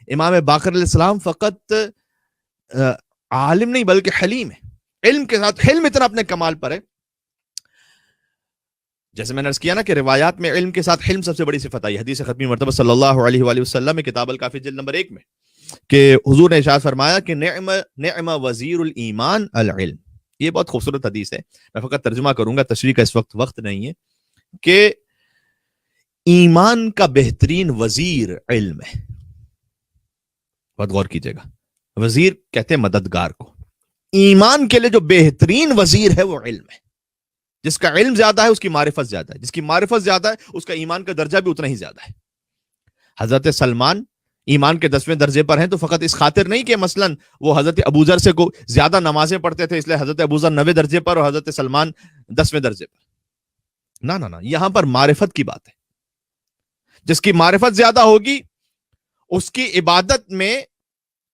امام باقر علیہ السلام فقط عالم نہیں بلکہ حلیم ہے، علم کے ساتھ حلم اتنا اپنے کمال پر ہے. جیسے میں نے عرض کیا نا کہ روایات میں علم کے ساتھ حلم سب سے بڑی صفت آئی. حدیث ختمی مرتبہ صلی اللہ علیہ وآلہ وسلم میں کتاب الکافی جلد نمبر 1 میں کہ حضور نے ارشاد فرمایا کہ نعم وزیر الایمان العلم. یہ بہت خوبصورت حدیث ہے، میں فقط ترجمہ کروں گا، تشریح کا اس وقت نہیں ہے. کہ ایمان کا بہترین وزیر علم ہے. بہت غور کیجئے گا، وزیر کہتے ہیں مددگار کو. ایمان کے لیے جو بہترین وزیر ہے وہ علم ہے. جس کا علم زیادہ ہے اس کی معرفت زیادہ ہے، جس کی معرفت زیادہ ہے اس کا ایمان کا درجہ بھی اتنا ہی زیادہ ہے. حضرت سلمان ایمان کے 10ویں درجے پر ہیں تو فقط اس خاطر نہیں کہ مثلا وہ حضرت ابوذر سے کو زیادہ نمازیں پڑھتے تھے اس لیے حضرت ابوذر 9ویں درجے پر اور حضرت سلمان 10ویں درجے پر. نہ، یہاں پر معرفت کی بات ہے. جس کی معرفت زیادہ ہوگی اس کی عبادت میں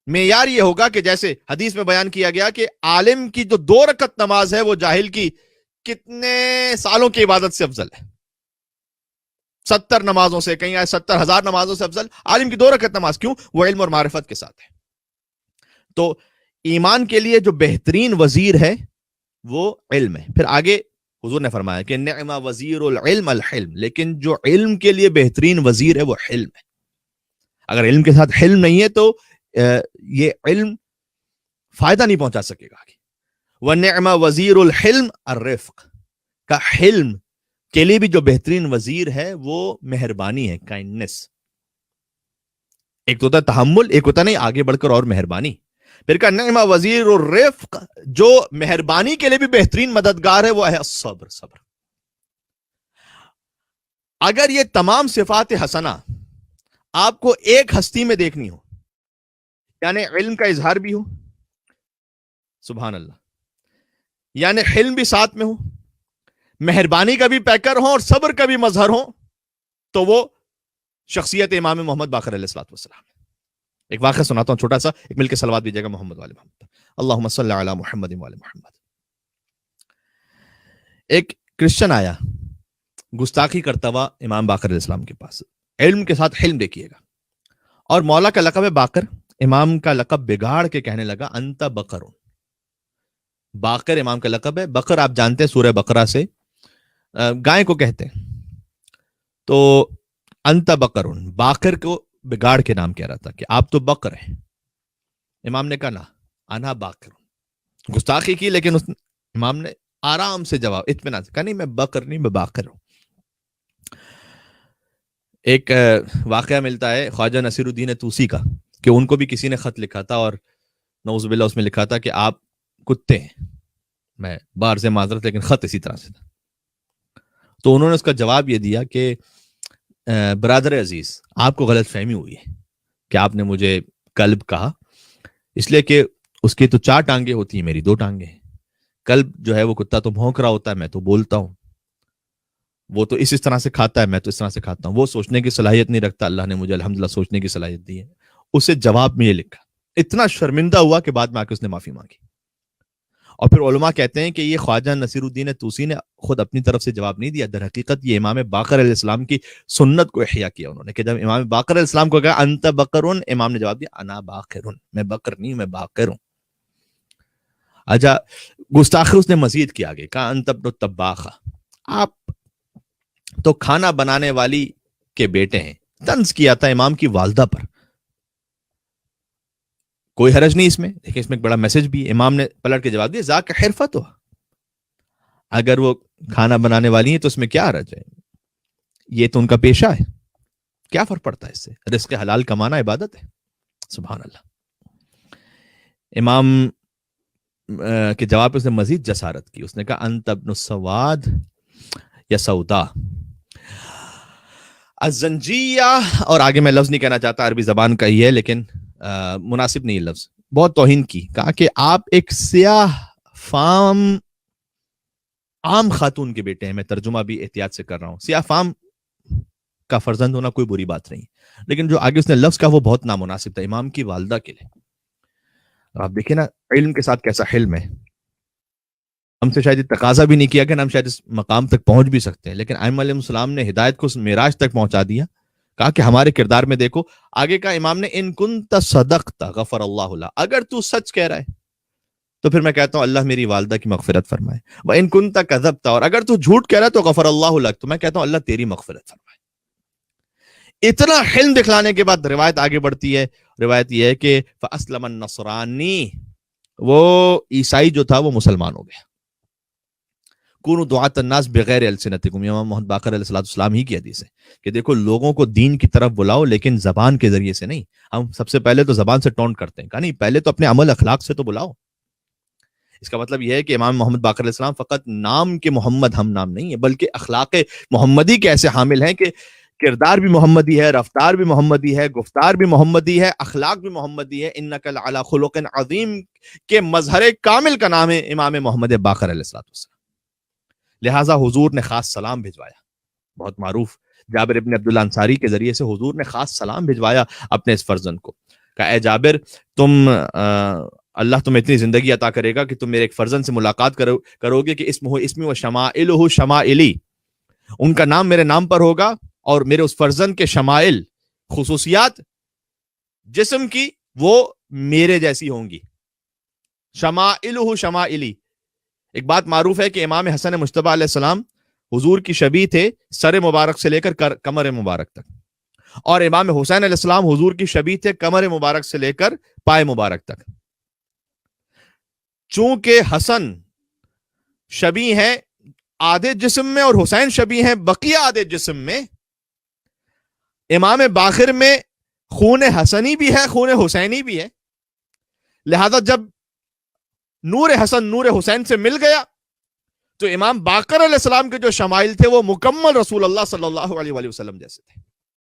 معیار یہ ہوگا کہ جیسے حدیث میں بیان کیا گیا کہ عالم کی جو 2 رکعت نماز ہے وہ جاہل کی کتنے سالوں کی عبادت سے افضل ہے. 70 نمازوں سے، کہیں 70,000 نمازوں سے افضل عالم کی 2 رکعت نماز. کیوں؟ وہ علم اور معرفت کے ساتھ ہے. تو ایمان کے لیے جو بہترین وزیر ہے وہ علم ہے. پھر آگے حضور نے فرمایا کہ نعم وزیر العلم الحلم، لیکن جو علم کے لیے بہترین وزیر ہے وہ حلم ہے. اگر علم کے ساتھ حلم نہیں ہے تو یہ علم فائدہ نہیں پہنچا سکے گا. وَنِعْمَ وَزِيرُ الْحِلْمِ الرِّفْقِ، کا حلم کے لیے بھی جو بہترین وزیر ہے وہ مہربانی ہے، کائنڈنس. ایک تو ہوتا ہے تحمل، ایک ہوتا نہیں آگے بڑھ کر اور مہربانی. پھر کہا نعم وزیر الرفق، جو مہربانی کے لیے بھی بہترین مددگار ہے وہ ہے الصبر، صبر. اگر یہ تمام صفات حسنہ آپ کو ایک ہستی میں دیکھنی ہو، یعنی علم کا اظہار بھی ہو، سبحان اللہ، یعنی حلم بھی ساتھ میں ہو، مہربانی کا بھی پیکر ہو اور صبر کا بھی مظہر ہو، تو وہ شخصیت امام محمد باقر علیہ الصلوۃ والسلام. ایک واقعہ سناتا ہوں چھوٹا سا، ایک مل کے صلوات دیجیے گا محمد والے محمد. اللہم صلی علی محمد والے محمد. ایک کرسچن آیا گستاخی کرتا ہوا امام باقر علیہ السلام کے پاس. علم کے ساتھ حلم دیکھیے گا. اور مولا کا لقب ہے باقر، امام کا لقب بگاڑ کے کہنے لگا انت بقر. باقر امام کا لقب ہے. بقر آپ جانتے ہیں سورہ بقرہ سے گائے کو کہتے ہیں. تو انت بقر، باقر کو بگاڑ کے نام کہہ رہا تھا کہ آپ تو بقر ہیں. امام نے کہا نا انا باقر. گستاخی کی لیکن امام نے آرام سے جواب اطمینان سے کہا نہیں میں بقر نہیں میں باقر ہوں. ایک واقعہ ملتا ہے خواجہ نصیر الدین طوسی کا کہ ان کو بھی کسی نے خط لکھا تھا اور نعوذ باللہ اس میں لکھا تھا کہ آپ کتے ہیں. میں باہر سے معذرت لیکن خط اسی طرح سے تھا. تو انہوں نے اس کا جواب یہ دیا کہ برادر عزیز آپ کو غلط فہمی ہوئی ہے کہ آپ نے مجھے کلب کہا، اس لیے کہ اس کی تو 4 ٹانگیں ہوتی ہیں، میری 2 ٹانگیں ہیں. کلب جو ہے وہ کتا تو بھونک رہا ہوتا ہے، میں تو بولتا ہوں. وہ تو اس طرح سے کھاتا ہے، میں تو اس طرح سے کھاتا ہوں. وہ سوچنے کی صلاحیت نہیں رکھتا، اللہ نے مجھے الحمدللہ سوچنے کی صلاحیت دی ہے. اسے جواب میں یہ لکھا. اتنا شرمندہ ہوا کہ بعد میں آ کے اس نے معافی مانگی. اور پھر علماء کہتے ہیں کہ یہ خواجہ نصیر الدین طوسی نے خود اپنی طرف سے جواب نہیں دیا، در حقیقت یہ امام باقر علیہ السلام کی سنت کو احیا کیا انہوں نے کہ جب امام باقر علیہ السلام کو کہا انت بقرن، امام نے جواب دیا انا باقرن، میں بقر نہیں میں باقر ہوں. اچھا گستاخی اس نے مزید کیا آگے، کہا انت ابن الطباخ، آپ تو کھانا بنانے والی کے بیٹے ہیں. طنز کیا تھا امام کی والدہ پر. کوئی حرج نہیں اس میں، دیکھیں اس میں ایک بڑا میسج بھی ہے. امام نے پلٹ کے جواب دیا ذاک حرفت ہو، اگر وہ کھانا بنانے والی ہیں تو اس میں کیا حرج ہے، یہ تو ان کا پیشہ ہے، کیا فرق پڑتا ہے اس سے، رزق حلال کمانا عبادت ہے. سبحان اللہ. امام کے جواب پہ اس نے مزید جسارت کی، اس نے کہا انت ابن السواد یا سودا الزنجیہ، اور آگے میں لفظ نہیں کہنا چاہتا، عربی زبان کا ہی ہے لیکن مناسب نہیں لفظ، بہت توہین کی. کہا کہ آپ ایک سیاہ فام عام خاتون کے بیٹے ہیں. میں ترجمہ بھی احتیاط سے کر رہا ہوں. سیاہ فام کا فرزند ہونا کوئی بری بات نہیں، لیکن جو آگے اس نے لفظ کہا وہ بہت نامناسب تھا امام کی والدہ کے لیے. آپ دیکھیں نا علم کے ساتھ کیسا حلم ہے. ہم سے شاید تقاضا بھی نہیں کیا کہ ہم شاید اس مقام تک پہنچ بھی سکتے ہیں، لیکن ائمہ علیہ السلام نے ہدایت کو معراج تک پہنچا دیا کہا کہ ہمارے کردار میں دیکھو. آگے کا امام نے ان کنت صدقت غفر اللہ لک، اگر تو سچ کہہ رہا ہے تو پھر میں کہتا ہوں اللہ میری والدہ کی مغفرت فرمائے. وَإِن كُنْتَ كَذَبْتَ، اور اگر تو جھوٹ کہہ رہا ہے تو غفر اللہ لک، تو میں کہتا ہوں اللہ تیری مغفرت فرمائے. اتنا حلم دکھلانے کے بعد روایت آگے بڑھتی ہے. روایت یہ ہے کہ فَأَسْلَمَ النَّصْرَانِي، وہ عیسائی جو تھا وہ مسلمان ہو گیا. کونوا دعاۃ الناس بغیر السنتکم، امام محمد باقر علیہ السلام ہی کی حدیث ہے کہ دیکھو لوگوں کو دین کی طرف بلاؤ لیکن زبان کے ذریعے سے نہیں. ہم سب سے پہلے تو زبان سے ٹونٹ کرتے ہیں، کہا نہیں پہلے تو اپنے عمل اخلاق سے تو بلاؤ. اس کا مطلب یہ ہے کہ امام محمد باقر علیہ السلام فقط نام کے محمد ہم نام نہیں ہے، بلکہ اخلاق محمدی کے ایسے حامل ہیں کہ کردار بھی محمدی ہے، رفتار بھی محمدی ہے، گفتار بھی محمدی ہے، اخلاق بھی محمدی ہے. انک لعلی خلق عظیم کے مظہر کامل کا نام ہے امام محمد باقر علیہ السلام. لہٰذا حضور نے خاص سلام بھجوایا. بہت معروف جابر ابن عبداللہ انصاری کے ذریعے سے حضور نے خاص سلام بھجوایا اپنے اس فرزند کو. کہا اے جابر، تم اللہ تمہیں اتنی زندگی عطا کرے گا کہ تم میرے ایک فرزند سے ملاقات کرو گے کہ اسمی و شمائلہ شمائلی، ان کا نام میرے نام پر ہوگا اور میرے اس فرزند کے شمائل، خصوصیات جسم کی وہ میرے جیسی ہوں گی. شمائلہ شمائلی. ایک بات معروف ہے کہ امام حسن مجتبی علیہ السلام حضور کی شبیہ تھے سر مبارک سے لے کر کمر مبارک تک، اور امام حسین علیہ السلام حضور کی شبیہ تھے کمر مبارک سے لے کر پائے مبارک تک. چونکہ حسن شبیہ ہیں آدھے جسم میں اور حسین شبیہ ہیں بقیہ آدھے جسم میں، امام باقر میں خون حسنی بھی ہے خون حسینی بھی ہے. لہذا جب نور حسن نور حسین سے مل گیا تو امام باقر علیہ السلام کے جو شمائل تھے وہ مکمل رسول اللہ صلی اللہ علیہ وسلم جیسے تھے.